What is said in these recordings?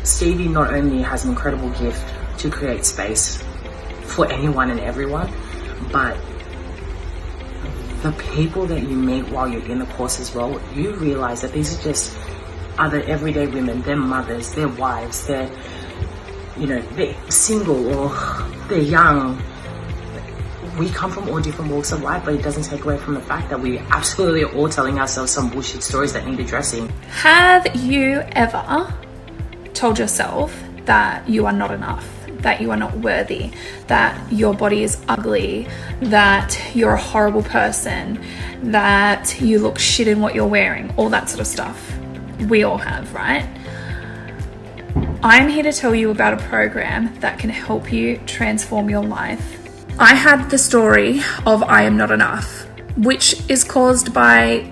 Stevie not only has an incredible gift to create space for anyone and everyone, but the people that you meet while you're in the course as well, you realize that these are just other everyday women. They're mothers, they're wives, they're single or they're young. We come from all different walks of life, but it doesn't take away from the fact that we absolutely are all telling ourselves some bullshit stories that need addressing. Have you ever told yourself that you are not enough, that you are not worthy, that your body is ugly, that you're a horrible person, that you look shit in what you're wearing, all that sort of stuff? We all have, right? I'm here to tell you about a program that can help you transform your life. I had the story of I am not enough, which is caused by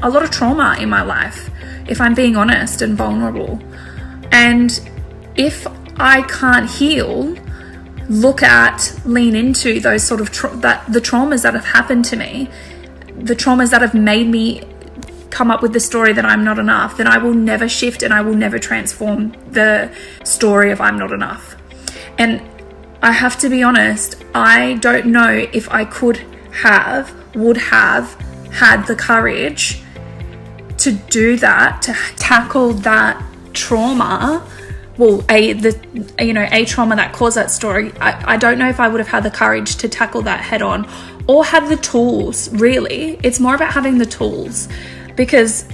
a lot of trauma in my life, if I'm being honest and vulnerable. And if I can't heal, lean into those sort of the traumas that have happened to me, the traumas that have made me come up with the story that I'm not enough, then I will never shift and I will never transform the story of I'm not enough. And I have to be honest, I don't know if I would have had the courage to do that, to tackle that trauma. Well, a trauma that caused that story. I don't know if I would have had the courage to tackle that head on or had the tools, really. It's more about having the tools, because,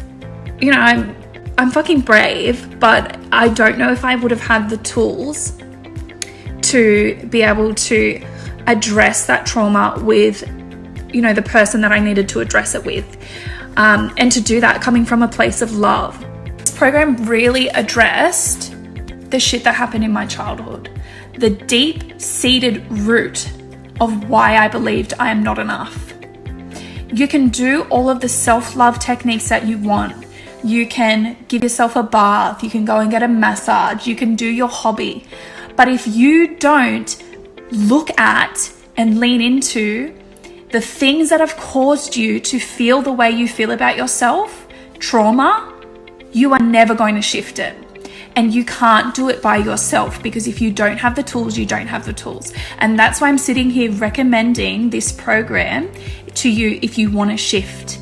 I'm fucking brave, but I don't know if I would have had the tools to be able to address that trauma with, the person that I needed to address it with. And to do that coming from a place of love. This program really addressed the shit that happened in my childhood, the deep-seated root of why I believed I am not enough. You can do all of the self-love techniques that you want. You can give yourself a bath, you can go and get a massage, you can do your hobby. But if you don't look at and lean into the things that have caused you to feel the way you feel about yourself, trauma, you are never going to shift it. And you can't do it by yourself, because if you don't have the tools, you don't have the tools. And that's why I'm sitting here recommending this program to you if you want to shift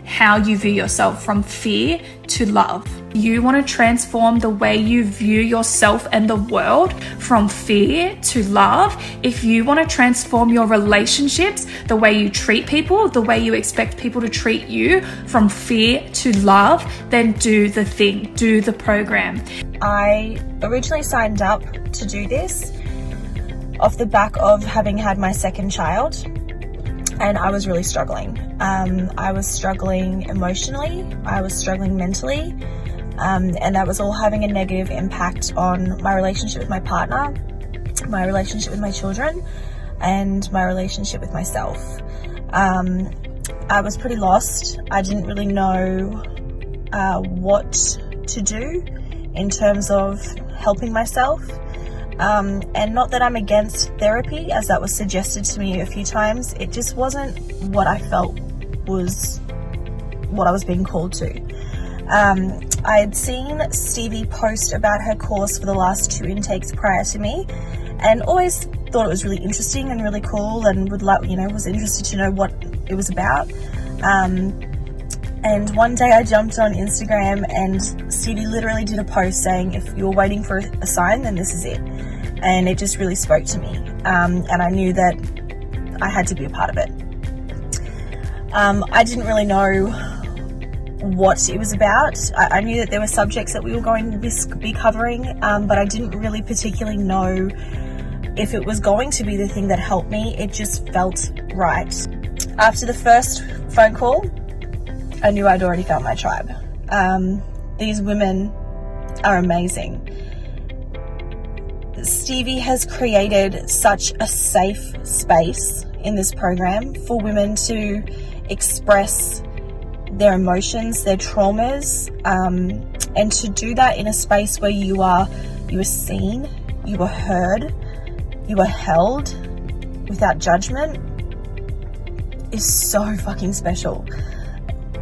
how you view yourself from fear to love. You want to transform the way you view yourself and the world from fear to love. If you want to transform your relationships, the way you treat people, the way you expect people to treat you, from fear to love, then do the thing, do the program. I originally signed up to do this off the back of having had my second child, and I was really struggling. I was struggling emotionally, I was struggling mentally, and that was all having a negative impact on my relationship with my partner, my relationship with my children, and my relationship with myself. I was pretty lost. I didn't really know what to do in terms of helping myself. And not that I'm against therapy, as that was suggested to me a few times. It just wasn't what I felt was what I was being called to. I had seen Stevie post about her course for the last 2 intakes prior to me, and always thought it was really interesting and really cool, and was interested to know what it was about. And one day I jumped on Instagram and Stevie literally did a post saying, if you're waiting for a sign, then this is it. And it just really spoke to me. And I knew that I had to be a part of it. I didn't really know what it was about. I knew that there were subjects that we were going to be covering, but I didn't really particularly know if it was going to be the thing that helped me. It just felt right. After the first phone call, I knew I'd already found my tribe. These women are amazing. Stevie has created such a safe space in this program for women to express their emotions, their traumas, and to do that in a space where you are seen, you are heard, you are held without judgment, is so fucking special.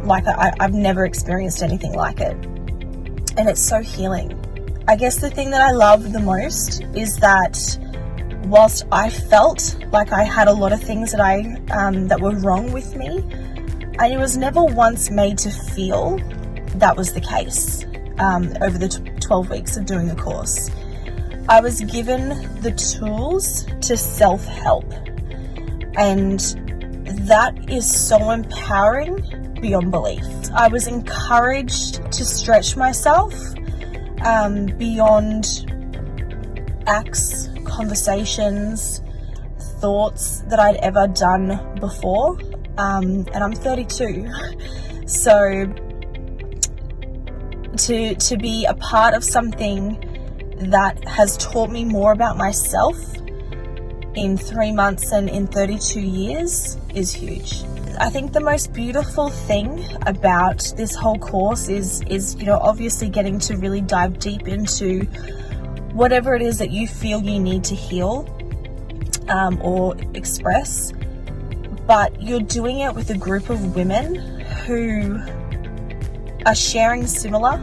Like, I've never experienced anything like it. And it's so healing. I guess the thing that I love the most is that whilst I felt like I had a lot of things that were wrong with me, I was never once made to feel that was the case over the 12 weeks of doing the course. I was given the tools to self-help, and that is so empowering beyond belief. I was encouraged to stretch myself beyond acts, conversations, thoughts that I'd ever done before. And I'm 32, so to be a part of something that has taught me more about myself in 3 months and in 32 years is huge. I think the most beautiful thing about this whole course is obviously getting to really dive deep into whatever it is that you feel you need to heal or express, but you're doing it with a group of women who are sharing similar,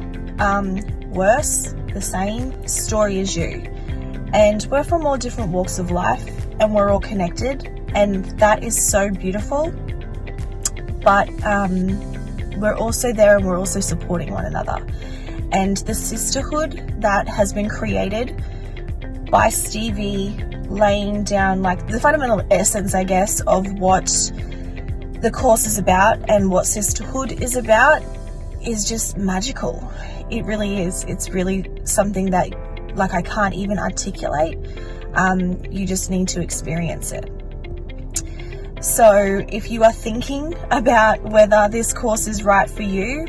worse, the same story as you. And we're from all different walks of life, and we're all connected, and that is so beautiful. But we're also there, and we're also supporting one another. And the sisterhood that has been created by Stevie, laying down like the fundamental essence, I guess, of what the course is about and what sisterhood is about, is just magical. It really is. It's really something that I can't even articulate. You just need to experience it. So if you are thinking about whether this course is right for you,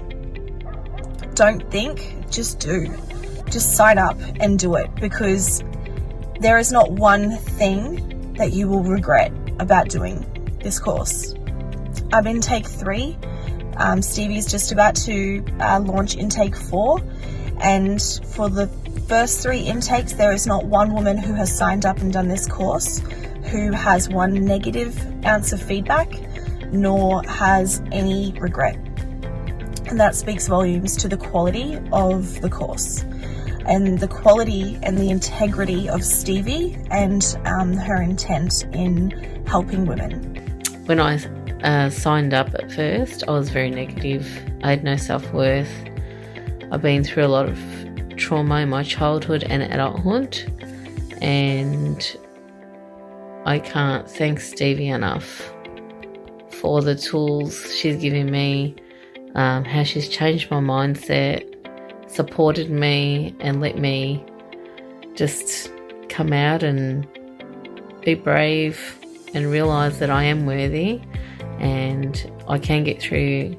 don't think, just do. Just sign up and do it, because there is not one thing that you will regret about doing this course. I'm in intake 3. Stevie's just about to launch intake 4, and for the first 3 intakes, there is not one woman who has signed up and done this course who has one negative ounce of feedback, nor has any regret. And that speaks volumes to the quality of the course and the quality and the integrity of Stevie and her intent in helping women. When I signed up at first, I was very negative. I had no self-worth. I've been through a lot of trauma in my childhood and adulthood, and I can't thank Stevie enough for the tools she's given me, how she's changed my mindset, supported me, and let me just come out and be brave and realise that I am worthy and I can get through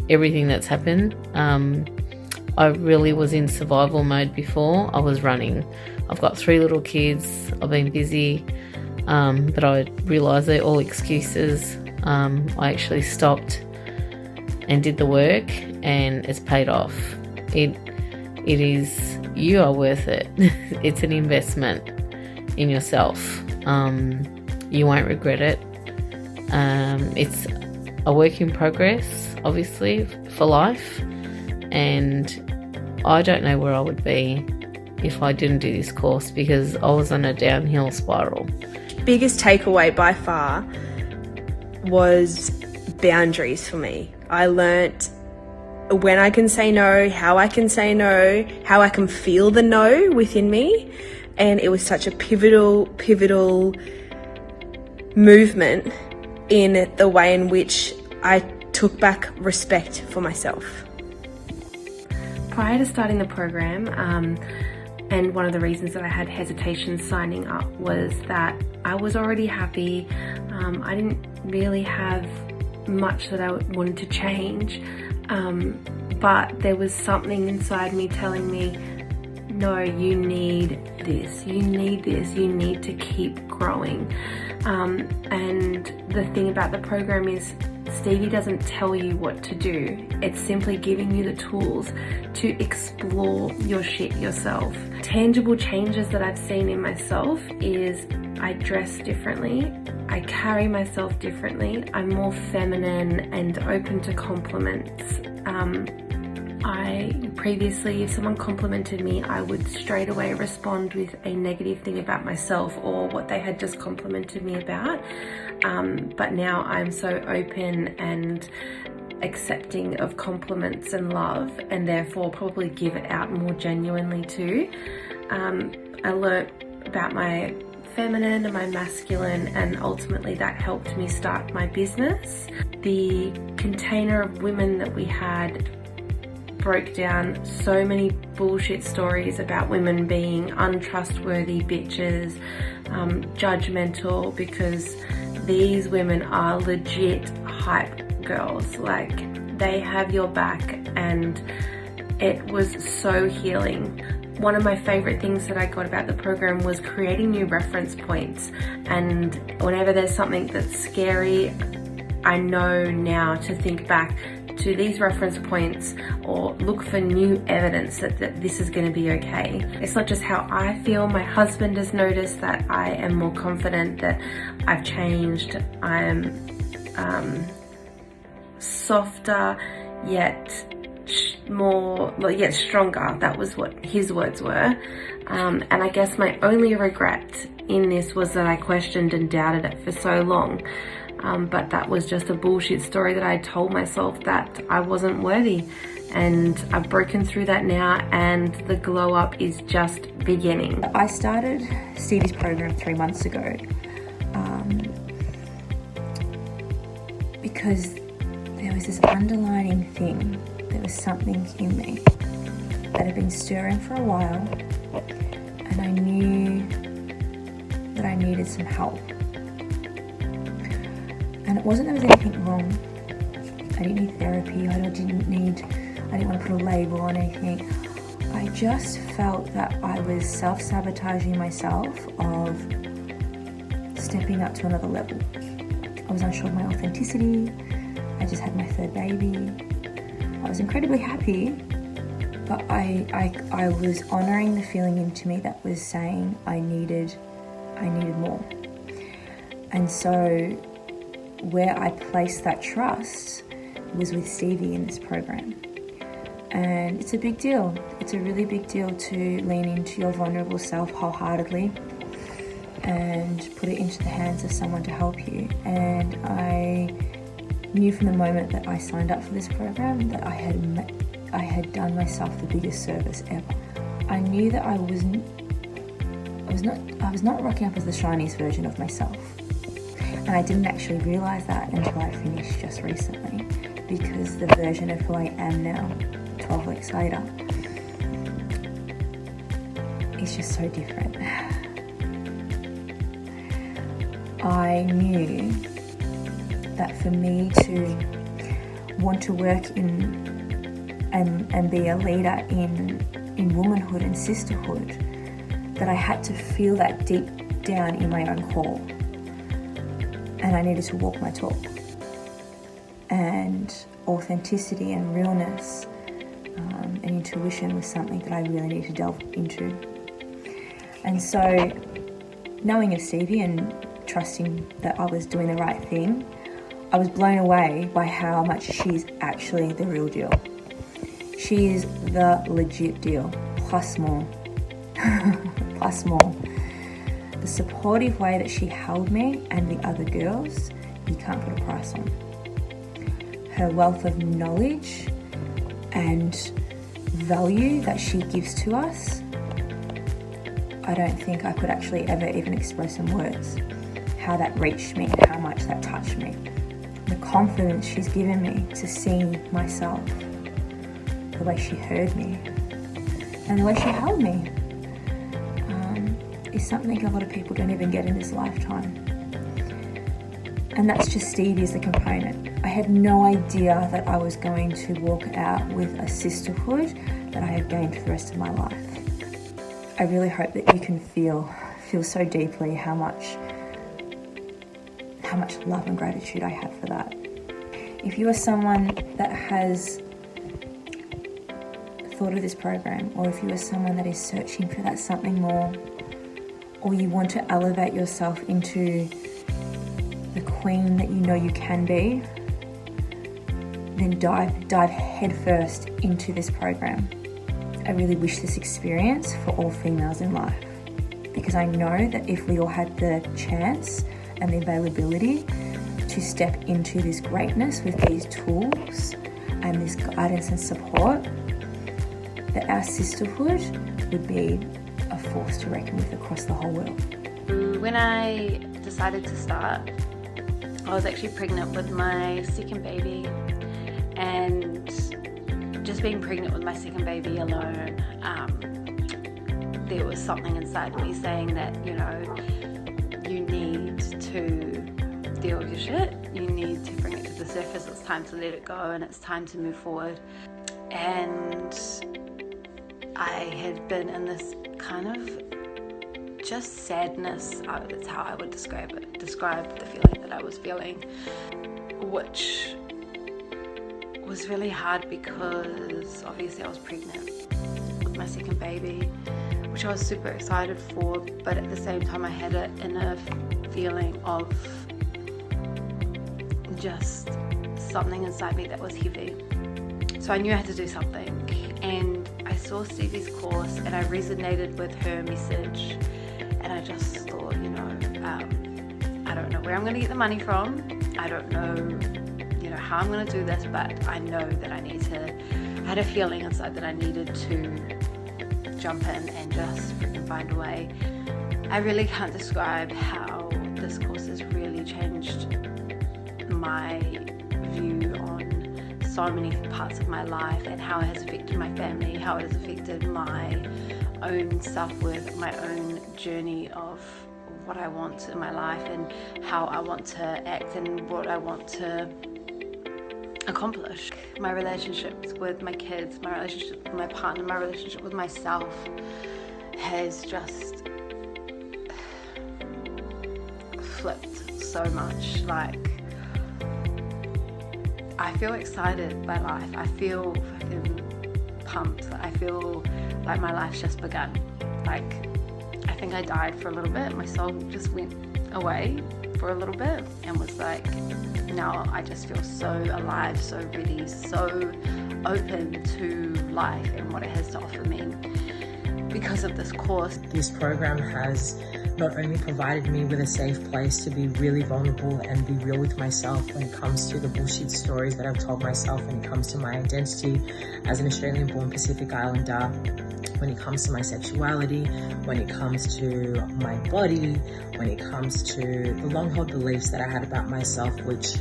everything that's happened. I really was in survival mode before. I was running. I've got 3 little kids. I've been busy, but I realised they're all excuses. I actually stopped and did the work, and it's paid off. It is, you are worth it. It's an investment in yourself. You won't regret it. It's a work in progress, obviously, for life, and I don't know where I would be if I didn't do this course, because I was on a downhill spiral. Biggest takeaway by far was boundaries for me. I learnt when I can say no, how I can say no, how I can feel the no within me, and it was such a pivotal movement in the way in which I took back respect for myself. Prior to starting the program, and one of the reasons that I had hesitation signing up was that I was already happy. I didn't really have much that I wanted to change, but there was something inside me telling me, no, you need this, you need this, you need to keep growing. And the thing about the program is Stevie doesn't tell you what to do. It's simply giving you the tools to explore your shit yourself. Tangible changes that I've seen in myself is I dress differently, I carry myself differently, I'm more feminine and open to compliments. Previously, if someone complimented me, I would straight away respond with a negative thing about myself or what they had just complimented me about. But now I'm so open and accepting of compliments and love, and therefore probably give it out more genuinely too. I learnt about my feminine and my masculine, and ultimately that helped me start my business. The container of women that we had broke down so many bullshit stories about women being untrustworthy bitches, judgmental, because these women are legit hype girls. Like, they have your back, and it was so healing. One of my favorite things that I got about the program was creating new reference points, and whenever there's something that's scary, I know now to think back to these reference points or look for new evidence that this is going to be okay. It's not just how I feel. My husband has noticed that I am more confident, that I've changed. I'm softer, yet stronger. That was what his words were. And I guess my only regret in this was that I questioned and doubted it for so long. But that was just a bullshit story that I told myself that I wasn't worthy. And I've broken through that now, and the glow up is just beginning. I started Stevie's program 3 months ago because there was this underlying thing. There was something in me that had been stirring for a while, and I knew that I needed some help. And it wasn't that there was anything wrong. I didn't need therapy. I didn't want to put a label on anything. I just felt that I was self-sabotaging myself of stepping up to another level. I was unsure of my authenticity. I just had my 3rd baby. I was incredibly happy, but I was honouring the feeling into me that was saying I needed more. And so where I placed that trust was with Stevie in this program. And it's a big deal. It's a really big deal to lean into your vulnerable self wholeheartedly and put it into the hands of someone to help you. And I knew from the moment that I signed up for this program that I had done myself the biggest service ever. I knew that I was not rocking up as the shiniest version of myself. And I didn't actually realise that until I finished just recently, because the version of who I am now, 12 weeks later, is just so different. I knew that for me to want to work in and be a leader in womanhood and sisterhood, that I had to feel that deep down in my own core. And I needed to walk my talk. And authenticity and realness and intuition was something that I really needed to delve into. And so, knowing of Stevie and trusting that I was doing the right thing, I was blown away by how much she's actually the real deal. She is the legit deal, plus more. Plus more. The supportive way that she held me and the other girls, you can't put a price on. Her wealth of knowledge and value that she gives to us, I don't think I could actually ever even express in words how that reached me and how much that touched me. The confidence she's given me to see myself, the way she heard me, and the way she held me, is something a lot of people don't even get in this lifetime. And that's just Stevie as a component. I had no idea that I was going to walk out with a sisterhood that I have gained for the rest of my life. I really hope that you can feel so deeply how much love and gratitude I have for that. If you are someone that has thought of this program, or if you are someone that is searching for that something more, or you want to elevate yourself into the queen that you know you can be, then dive headfirst into this program. I really wish this experience for all females in life, because I know that if we all had the chance and the availability to step into this greatness with these tools and this guidance and support, that our sisterhood would be a force to reckon with across the whole world. When I decided to start, I was actually pregnant with my second baby, and just being pregnant with my second baby alone, there was something inside me saying that, you know, you need to deal with your shit, you need to bring it to the surface, it's time to let it go and it's time to move forward. And I had been in this kind of just sadness, that's how I would describe the feeling that I was feeling, which was really hard because obviously I was pregnant with my second baby, which I was super excited for, but at the same time I had an inner feeling of just something inside me that was heavy. So I knew I had to do something, and I saw Stevie's course and I resonated with her message, and I just thought, you know, I don't know where I'm going to get the money from, I don't know, you know, how I'm going to do this, but I know that I had a feeling inside that I needed to jump in and just freaking find a way. I really can't describe how this course has really changed my view on so many parts of my life, and how it has affected my family, how it has affected my own self-worth, my own journey of what I want in my life and how I want to act and what I want to accomplish. My relationships with my kids, my relationship with my partner, my relationship with myself has just flipped so much. Like, I feel excited by life. I feel fucking pumped. I feel like my life's just begun. Like, I think I died for a little bit. My soul just went away for a little bit and was like, now I just feel so alive, so ready, so open to life and what it has to offer me because of this course. This program has not only provided me with a safe place to be really vulnerable and be real with myself when it comes to the bullshit stories that I've told myself, when it comes to my identity as an Australian-born Pacific Islander, when it comes to my sexuality, when it comes to my body, when it comes to the long-held beliefs that I had about myself, which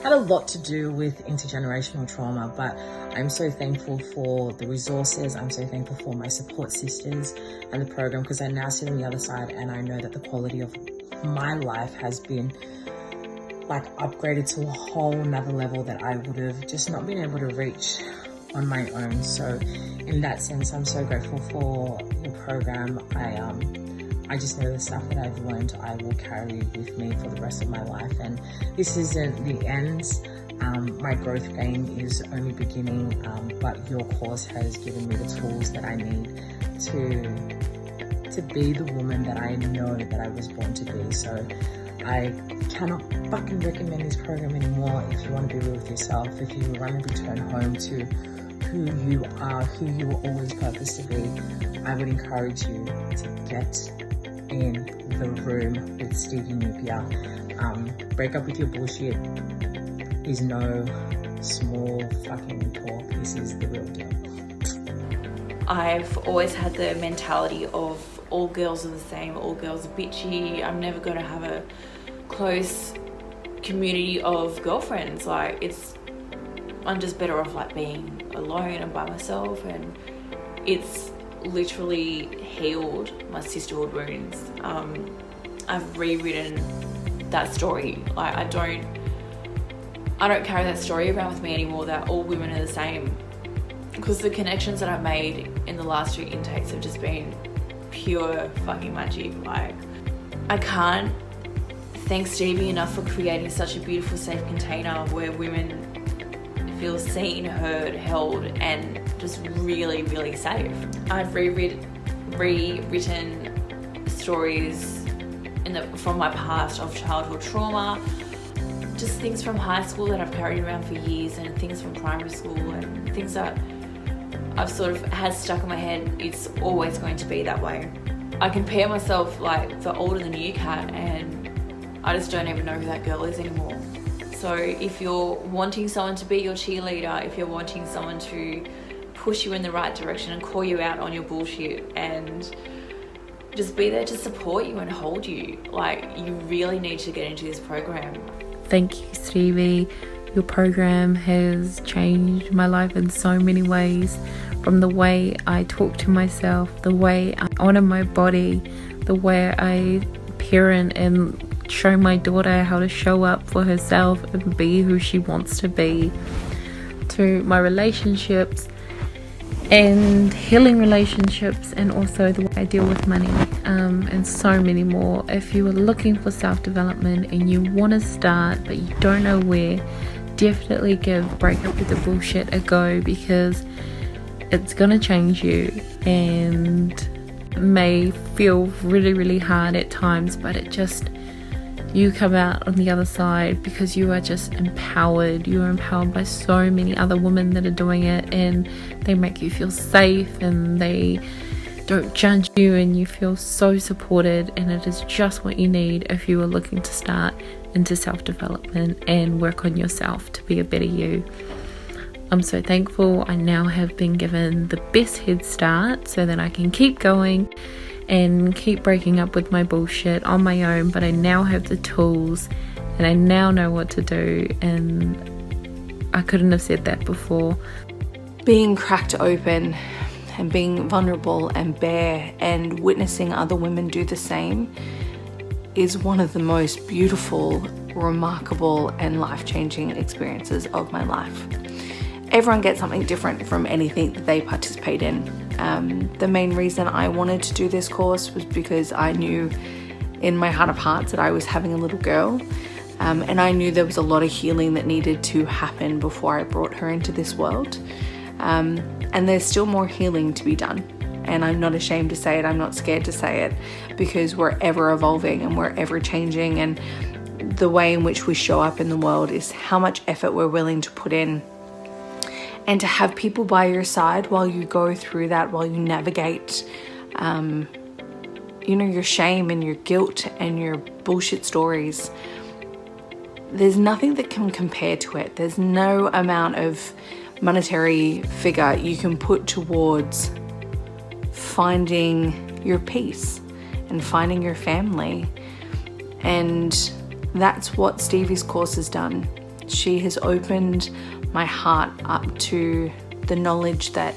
had a lot to do with intergenerational trauma. But I'm so thankful for the resources, I'm so thankful for my support sisters and the program, because I now sit on the other side and I know that the quality of my life has been like upgraded to a whole nother level that I would have just not been able to reach on my own. So in that sense, I'm so grateful for your program. I just know the stuff that I've learned I will carry with me for the rest of my life, and this isn't the end. My growth game is only beginning, but your course has given me the tools that I need to be the woman that I know that I was born to be. So I cannot fucking recommend this program anymore. If you want to be real with yourself, if you want to return home to who you are, who you were always purposed to be, I would encourage you to get in the room with Stevie Napier. Break up with your bullshit is no small fucking talk. This is the real deal. I've always had the mentality of all girls are the same, all girls are bitchy, I'm never going to have a close community of girlfriends. Like, I'm just better off like being alone and by myself, and it's literally healed my sisterhood wounds. I've rewritten that story. Like, I don't carry that story around with me anymore, that all women are the same, because the connections that I've made in the last 2 intakes have just been pure fucking magic. Like, I can't thank Stevie enough for creating such a beautiful, safe container where women feel seen, heard, held, and just really, really safe. I've rewritten stories from my past of childhood trauma, just things from high school that I've carried around for years, and things from primary school, and things that I've sort of had stuck in my head. It's always going to be that way. I compare myself like the older than you, Kat, and I just don't even know who that girl is anymore. So if you're wanting someone to be your cheerleader, if you're wanting someone to push you in the right direction and call you out on your bullshit and just be there to support you and hold you, like, you really need to get into this program. Thank you, Stevie. Your program has changed my life in so many ways, from the way I talk to myself, the way I honor my body, the way I parent and show my daughter how to show up for herself and be who she wants to be, to my relationships and healing relationships, and also the way I deal with money, and so many more. If you are looking for self-development and you want to start but you don't know where, definitely give Break Up With The Bullshit a go, because it's gonna change you, and it may feel really, really hard at times, but you come out on the other side because you are just empowered. You are empowered by so many other women that are doing it, and they make you feel safe and they don't judge you, and you feel so supported, and it is just what you need if you are looking to start into self-development and work on yourself to be a better you. I'm so thankful I now have been given the best head start so that I can keep going and keep breaking up with my bullshit on my own, but I now have the tools and I now know what to do, and I couldn't have said that before. Being cracked open and being vulnerable and bare and witnessing other women do the same is one of the most beautiful, remarkable and life-changing experiences of my life. Everyone gets something different from anything that they participate in. The main reason I wanted to do this course was because I knew in my heart of hearts that I was having a little girl, and I knew there was a lot of healing that needed to happen before I brought her into this world. And there's still more healing to be done. And I'm not ashamed to say it, I'm not scared to say it, because we're ever evolving and we're ever changing, and the way in which we show up in the world is how much effort we're willing to put in. And to have people by your side while you go through that, while you navigate, your shame and your guilt and your bullshit stories, there's nothing that can compare to it. There's no amount of monetary figure you can put towards finding your peace and finding your family. And that's what Stevie's course has done. She has opened my heart up to the knowledge that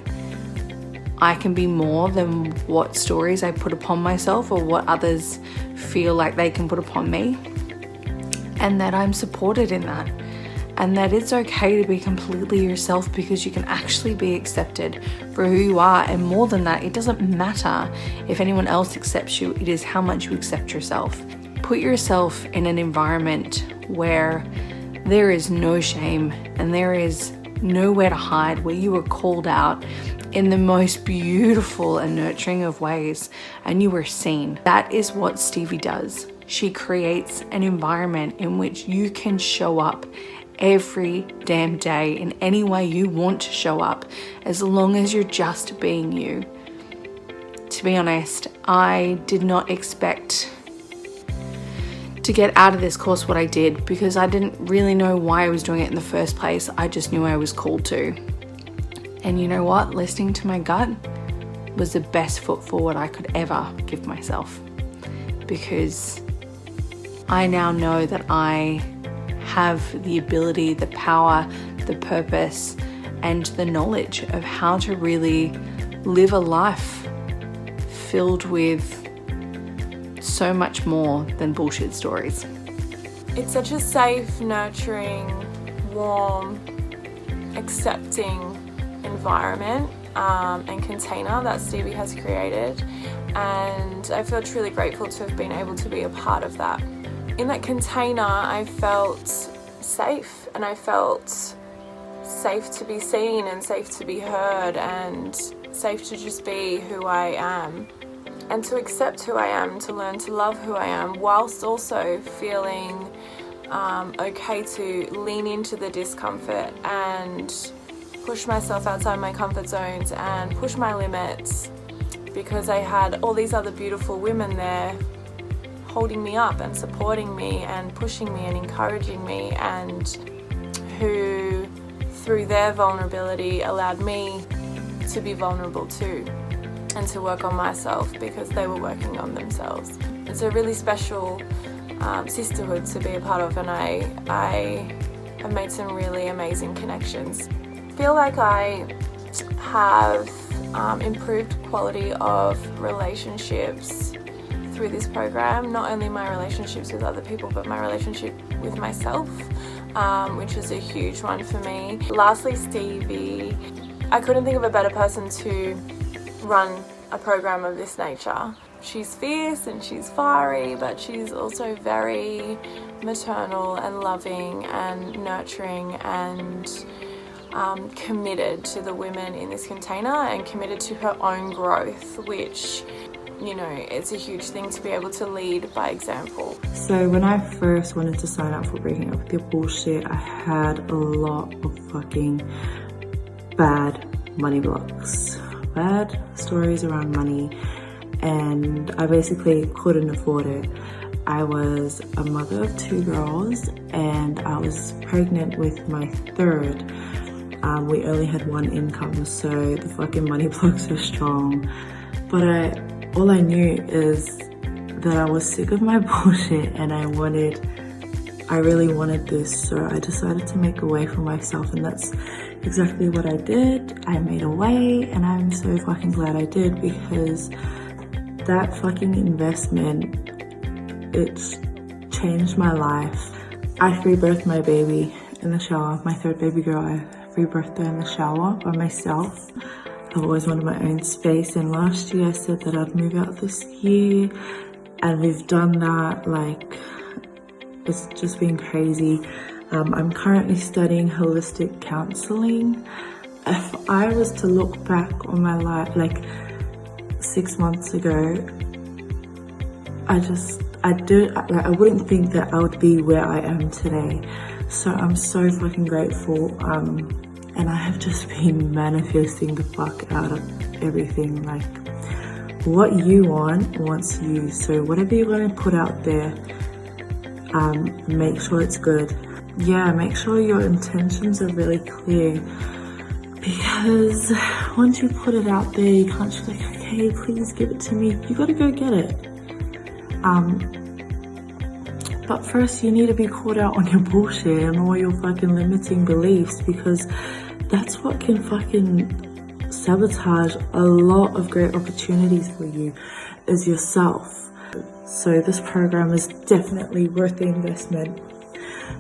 I can be more than what stories I put upon myself or what others feel like they can put upon me, and that I'm supported in that, and that it's okay to be completely yourself, because you can actually be accepted for who you are. And more than that, it doesn't matter if anyone else accepts you, it is how much you accept yourself. Put yourself in an environment where there is no shame and there is nowhere to hide, where you are called out in the most beautiful and nurturing of ways, and you are seen. That is what Stevie does. She creates an environment in which you can show up every damn day in any way you want to show up, as long as you're just being you. To be honest, I did not expect to get out of this course what I did, because I didn't really know why I was doing it in the first place. I just knew I was called to. And you know what? Listening to my gut was the best foot forward I could ever give myself, because I now know that I have the ability, the power, the purpose, and the knowledge of how to really live a life filled with so much more than bullshit stories. It's such a safe, nurturing, warm, accepting environment and container that Stevie has created, and I feel truly grateful to have been able to be a part of that. In that container, I felt safe, and I felt safe to be seen and safe to be heard and safe to just be who I am, and to accept who I am, to learn to love who I am, whilst also feeling okay to lean into the discomfort and push myself outside my comfort zones and push my limits, because I had all these other beautiful women there holding me up and supporting me and pushing me and encouraging me, and who through their vulnerability allowed me to be vulnerable too and to work on myself because they were working on themselves. It's a really special sisterhood to be a part of, and I have made some really amazing connections. I feel like I have improved quality of relationships through this program, not only my relationships with other people but my relationship with myself, which is a huge one for me. Lastly, Stevie, I couldn't think of a better person to run a program of this nature. She's fierce and she's fiery, but she's also very maternal and loving and nurturing and committed to the women in this container and committed to her own growth, which, you know, it's a huge thing to be able to lead by example. So when I first wanted to sign up for Breaking Up With Your Bullshit, I had a lot of fucking bad money blocks, bad stories around money, and I basically couldn't afford it. I was a mother of 2 girls and I was pregnant with my third. We only had 1 income, so the fucking money blocks were strong. But all I knew is that I was sick of my bullshit and I really wanted this, so I decided to make a way for myself, and that's exactly what I did. I made a way, and I'm so fucking glad I did, because that fucking investment, it's changed my life. I free-birthed my baby in the shower, my third baby girl. I free-birthed her in the shower by myself. I've always wanted my own space, and last year I said that I'd move out this year, and we've done that. Like, it's just been crazy. I'm currently studying holistic counseling. If I was to look back on my life like 6 months ago, I wouldn't think that I would be where I am today. So I'm so fucking grateful. And I have just been manifesting the fuck out of everything. Like, what you want wants you. So whatever you're going to put out there, make sure it's good. Yeah, make sure your intentions are really clear, because once you put it out there, you can't just be like, okay, please give it to me. You got to go get it. But first you need to be caught out on your bullshit and all your fucking limiting beliefs, because that's what can fucking sabotage a lot of great opportunities for you, is yourself. So this program is definitely worth the investment,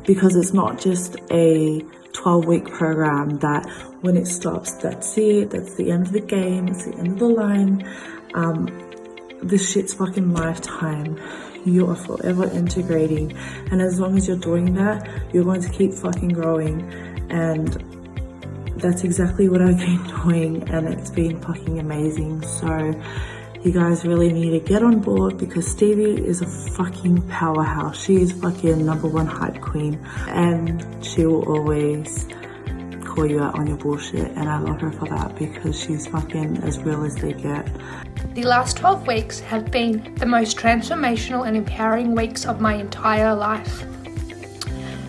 because it's not just a 12-week program that when it stops, that's it, that's the end of the game, it's the end of the line. This shit's fucking lifetime. You are forever integrating, and as long as you're doing that, you're going to keep fucking growing, and that's exactly what I've been doing, and it's been fucking amazing. So you guys really need to get on board, because Stevie is a fucking powerhouse. She is fucking #1 hype queen, and she will always call you out on your bullshit, and I love her for that, because she's fucking as real as they get. The last 12 weeks have been the most transformational and empowering weeks of my entire life.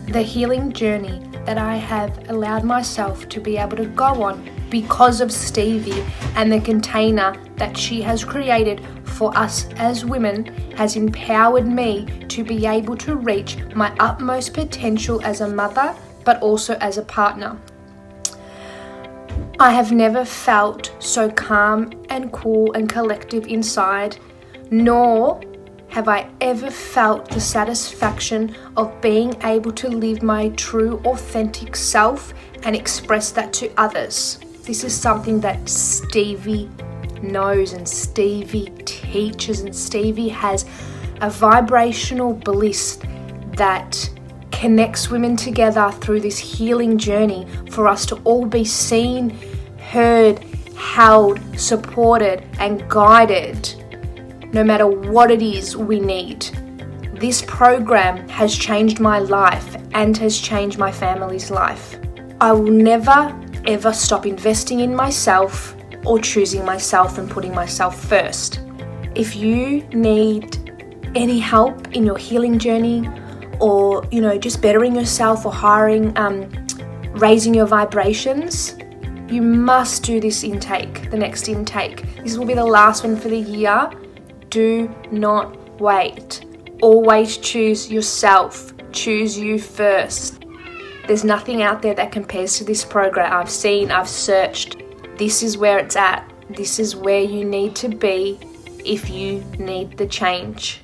The healing journey that I have allowed myself to be able to go on because of Stevie and the container that she has created for us as women has empowered me to be able to reach my utmost potential as a mother, but also as a partner. I have never felt so calm and cool and collective inside, nor have I ever felt the satisfaction of being able to live my true, authentic self and express that to others. This is something that Stevie knows, and Stevie teaches, and Stevie has a vibrational bliss that connects women together through this healing journey for us to all be seen, heard, held, supported, and guided no matter what it is we need. This program has changed my life and has changed my family's life. I will never, ever stop investing in myself or choosing myself and putting myself first. If you need any help in your healing journey, or just bettering yourself, or raising your vibrations, you must do this intake, the next intake. This will be the last one for the year. Do not wait. Always choose yourself. Choose you first. There's nothing out there that compares to this program. I've searched. This is where it's at. This is where you need to be if you need the change.